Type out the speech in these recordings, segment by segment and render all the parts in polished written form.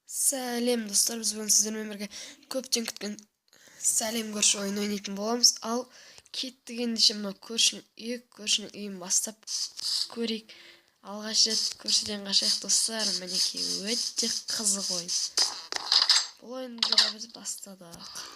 Сәлем достар, біз бүгін сіздермен бірге көптен күткен сәлем көрші ойын ойнайтын боламыз. Ал кеттік ендеше мынау көршінің үйін бастап көрейік. Алғаш рет көршіден қашайық достар. Мінекей өте қызық ойын. Бұл ойынды да біз бастадық.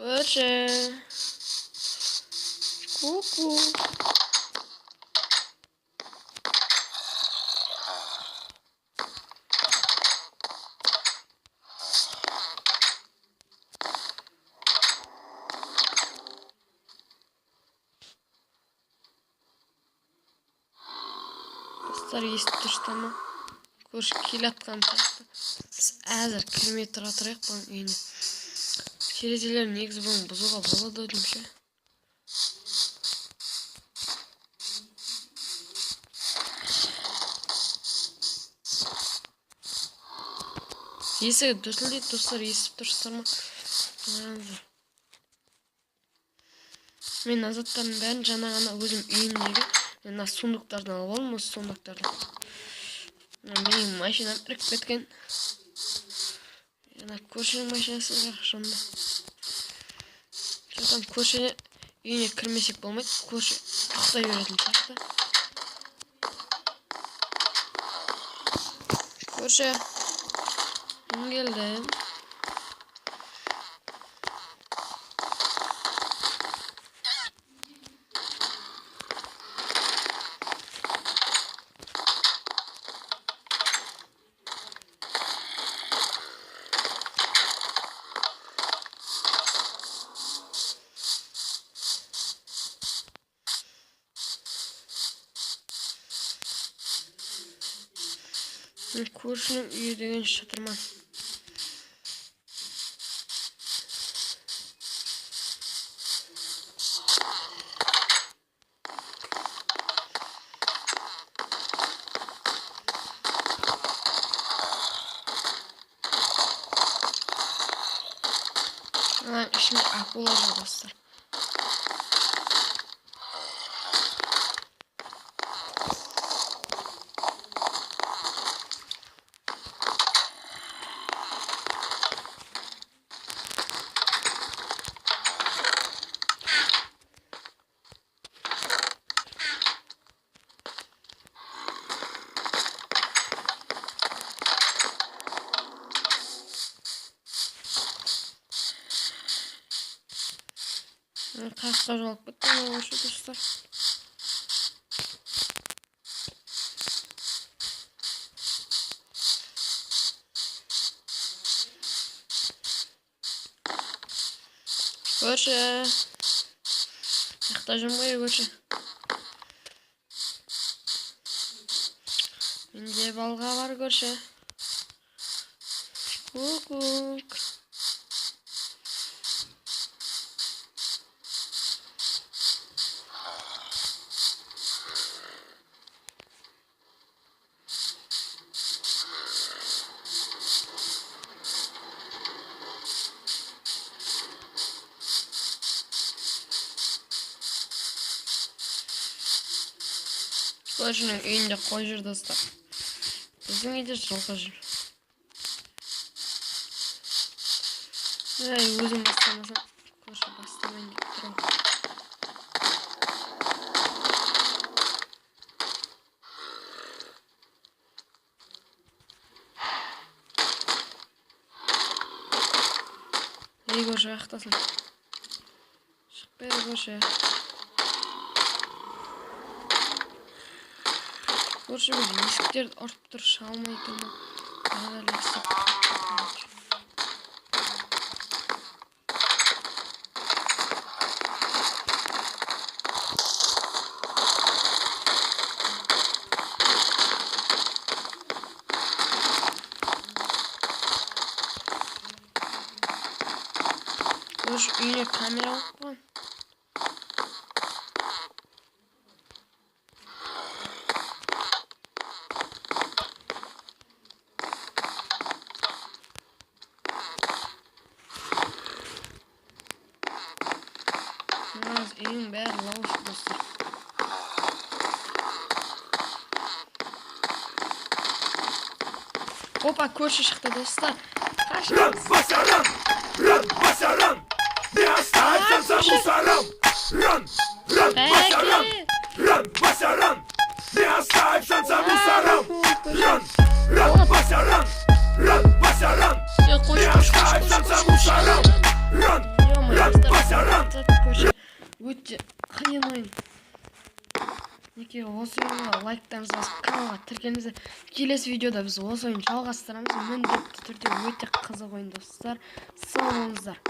Көрші, ку-ку. Достар, естіп тұрсыздар ма? Көрші келе атқан сияқты. Біз әзір кірмей тұра тұрайық бұның үйіне. Терезелер негізі бұның бұзуға болады деймін. Есігі дүрсілдейді достар, естіп тұрсыздар ма? Мен азаттардың бәрін жаңа ғана өзім үйімдегі мына сундуктардан алып алдым, осы сундуктарды. Менің машинам іріп кеткен. Жаңа көршінің машинасы жақшымда. Содан көрші үйіне кірмесек болмайды. Көрші ұқтай беретін сияқты. Көрші, мен келдім. Көршінің үйі деген шатырман. Ішінде акула бар достар. Қаққа жолып кеткен оларшы достар. Көрші, жақта жүрмей көрші. Менде балға бар көрші. Ку-кук. Көршінің үйінде қой жүр достар. Біздің үйде жылқы жүр. Өзім бастамасам, көрші бастамайын деп тұрам. Көрші ақтасын. Шықпайды көрші. Көрші біз есіктерді ұрып тұр, шалмай тұрма. Көрші үйіне камера алып қойған. бәрі ловушка достар. Опа, көрші шықты достар. Run, Вася, run! Run, Вася, run! Не останься мусором! Run, Вася, run! Run, Вася, run! Не останься мусором! Run, Вася, run! Run, Вася, run! Не останься мусором! Run, Вася, run! Өте қиын ойын. Неке осы ойынға лайктарыңызды басып каналға тіркеліңіздер. Келесі видеода біз осы ойын жалғастырамыз. Міндетті түрде өте қызық ойын достар. Сау болыңыздар.